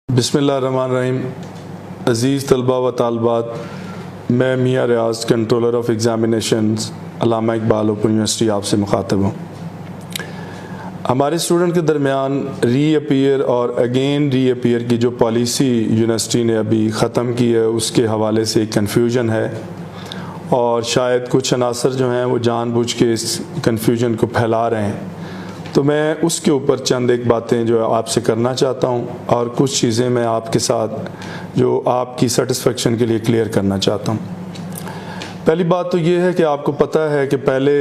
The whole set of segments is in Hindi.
बिस्मिल्लाहिर्रहमानिर्रहीम। अज़ीज़ तलबा व तालबात, मैं Mian Riaz, controller of examinations, Allama Iqbal open university आपसे मुखातब हूँ। हमारे स्टूडेंट के दरमियान रीअपीयर और अगेन रीअपीयर की जो पॉलिसी यूनिवर्सिटी ने अभी ख़त्म की है, उसके हवाले से एक कन्फ्यूजन है और शायद कुछ अनासर जो हैं वो जानबूझ के इस कन्फ्यूजन को फैला रहे हैं। तो मैं उसके ऊपर चंद एक बातें जो है आपसे करना चाहता हूं और कुछ चीज़ें मैं आपके साथ जो आपकी सेटिस्फेक्शन के लिए क्लियर करना चाहता हूं। पहली बात तो ये है कि आपको पता है कि पहले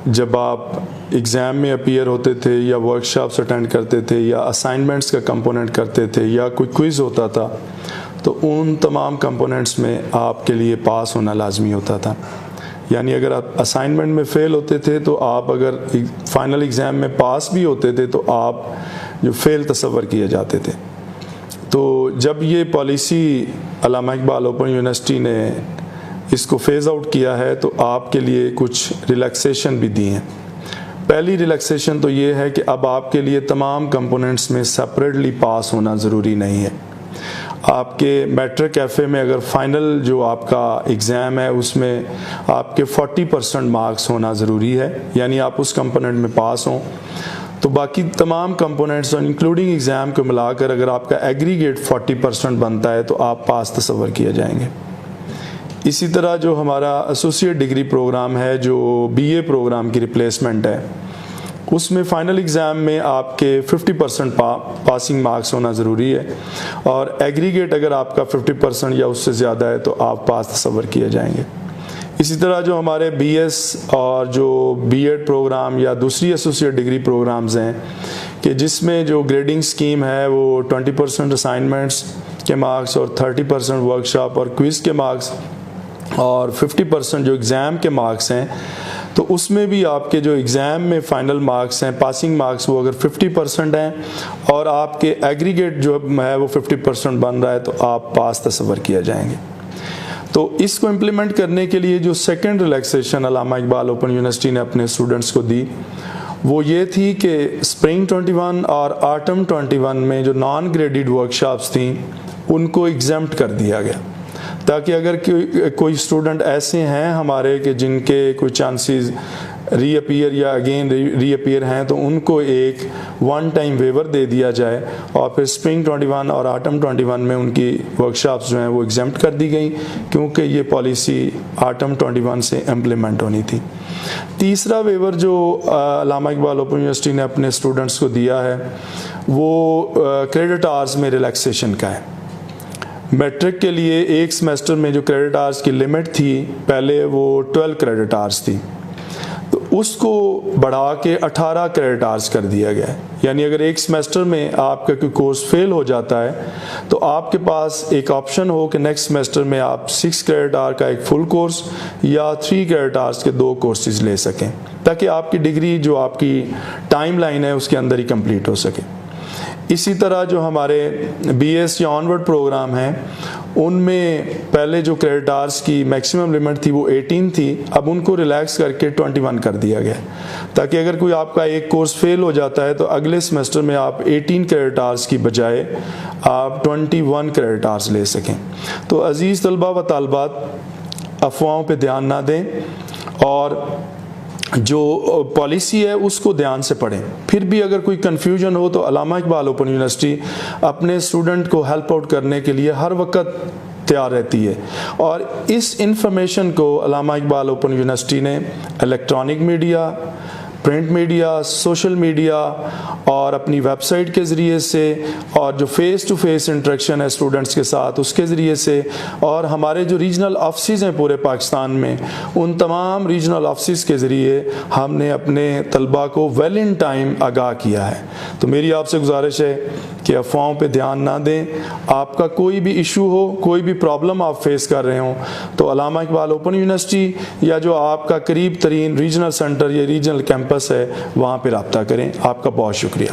जब आप एग्ज़ाम में अपीयर होते थे या वर्कशॉप्स अटेंड करते थे या असाइनमेंट्स का कंपोनेंट करते थे या कोई क्विज़ होता था, तो उन तमाम कंपोनेंट्स में आपके लिए पास होना लाजमी होता था। यानी अगर आप असाइनमेंट में फ़ेल होते थे तो आप अगर फाइनल एग्ज़ाम में पास भी होते थे तो आप जो फ़ेल तस्वर किए जाते थे। तो जब ये पॉलिसी अल्लामा इकबाल ओपन यूनिवर्सिटी ने इसको फ़ेज़ आउट किया है तो आपके लिए कुछ रिलैक्सेशन भी दी हैं। पहली रिलैक्सेशन तो ये है कि अब आपके लिए तमाम कंपोनेंट्स में सेपरेटली पास होना ज़रूरी नहीं है। आपके मैट्रिक कैफ़े में अगर फ़ाइनल जो आपका एग्ज़ाम है उसमें आपके 40% मार्क्स होना ज़रूरी है, यानी आप उस कंपोनेंट में पास हों, तो बाकी तमाम कंपोनेंट्स और इंक्लूडिंग एग्ज़ाम को मिलाकर अगर आपका एग्रीगेट 40% बनता है तो आप पास तस्वर किए जाएंगे। इसी तरह जो हमारा एसोसिएट डिग्री प्रोग्राम है, जो बीए प्रोग्राम की रिप्लेसमेंट है, उसमें फ़ाइनल एग्ज़ाम में आपके 50% पासिंग मार्क्स होना ज़रूरी है और एग्रीगेट अगर आपका 50% या उससे ज़्यादा है तो आप पास तस्वर किए जाएंगे। इसी तरह जो हमारे बीएस और जो बीएड प्रोग्राम या दूसरी एसोसिएट डिग्री प्रोग्राम्स हैं कि जिसमें जो ग्रेडिंग स्कीम है वो 20% असाइनमेंट्स के मार्क्स और 30% वर्कशॉप और क्विज़ के मार्क्स और 50% जो एग्ज़ाम के मार्क्स हैं, तो उसमें भी आपके जो एग्ज़ाम में फ़ाइनल मार्क्स हैं, पासिंग मार्क्स, वो अगर 50% हैं और आपके एग्रीगेट जो है वो 50% बन रहा है तो आप पास तस्वर किया जाएंगे। तो इसको इम्प्लीमेंट करने के लिए जो सेकंड रिलैक्सेशन अल्लामा इकबाल ओपन यूनिवर्सिटी ने अपने स्टूडेंट्स को दी वो ये थी कि स्प्रिंग 21 और ऑटम 21 में जो नॉन ग्रेडेड वर्कशॉप्स थी उनको एग्जेम्प्ट कर दिया गया, ताकि अगर कोई स्टूडेंट ऐसे हैं हमारे कि जिनके कोई चांसेस रीअपीयर या अगेन रीअपीयर हैं तो उनको एक वन टाइम वेवर दे दिया जाए और फिर स्प्रिंग 21 और ऑटम 21 में उनकी वर्कशॉप्स जो हैं वो एग्जेम्प्ट कर दी गई, क्योंकि ये पॉलिसी ऑटम 21 से इम्प्लीमेंट होनी थी। तीसरा वेवर जो अल्लामा इकबाल ओपन यूनिवर्सिटी ने अपने स्टूडेंट्स को दिया है वो क्रेडिट आवर्स में रिलैक्सेशन का है। मैट्रिक के लिए एक सेमेस्टर में जो क्रेडिट आवर्स की लिमिट थी पहले वो 12 क्रेडिट आवर्स थी, तो उसको बढ़ा के 18 क्रेडिट आवर्स कर दिया गया है। यानी अगर एक सेमेस्टर में आपका कोई कोर्स फेल हो जाता है तो आपके पास एक ऑप्शन हो कि नेक्स्ट सेमेस्टर में आप 6 क्रेडिट आवर का एक फुल कोर्स या 3 क्रेडिट आवर्स के 2 कोर्सेज ले सकें, ताकि आपकी डिग्री जो आपकी टाइम लाइन है उसके अंदर ही कंप्लीट हो सके। इसी तरह जो हमारे बीएस या ऑनवर्ड प्रोग्राम हैं उनमें पहले जो क्रेडिट आवर्स की मैक्सिमम लिमिट थी वो 18 थी, अब उनको रिलैक्स करके 21 कर दिया गया, ताकि अगर कोई आपका एक कोर्स फेल हो जाता है तो अगले सेमेस्टर में आप 18 क्रेडिट आवर्स की बजाय आप 21 क्रेडिट आवर्स ले सकें। तो अज़ीज़ तलबा व तालबात, अफवाहों पे ध्यान ना दें और जो पॉलिसी है उसको ध्यान से पढ़ें। फिर भी अगर कोई कन्फ्यूजन हो तो अल्लामा इकबाल ओपन यूनिवर्सिटी अपने स्टूडेंट को हेल्प आउट करने के लिए हर वक्त तैयार रहती है और इस इंफॉर्मेशन को अल्लामा इकबाल ओपन यूनिवर्सिटी ने electronic media, print media, social media और अपनी वेबसाइट के ज़रिए से और जो फ़ेस टू फेस इंटरेक्शन है स्टूडेंट्स के साथ उसके ज़रिए से और हमारे जो रीजनल ऑफिस हैं पूरे पाकिस्तान में, उन तमाम रीजनल ऑफिस के ज़रिए हमने अपने तलबा को वेल इन टाइम आगाह किया है। तो मेरी आपसे गुजारिश है कि अफवाहों पे ध्यान ना दें। आपका कोई भी इशू हो, कोई भी प्रॉब्लम आप फेस कर रहे हो तो अल्लामा इकबाल ओपन यूनिवर्सिटी या जो आपका करीब तरीन रीजनल सेंटर या रीजनल कैंपस है वहाँ पे रब्ता करें। आपका बहुत शुक्रिया।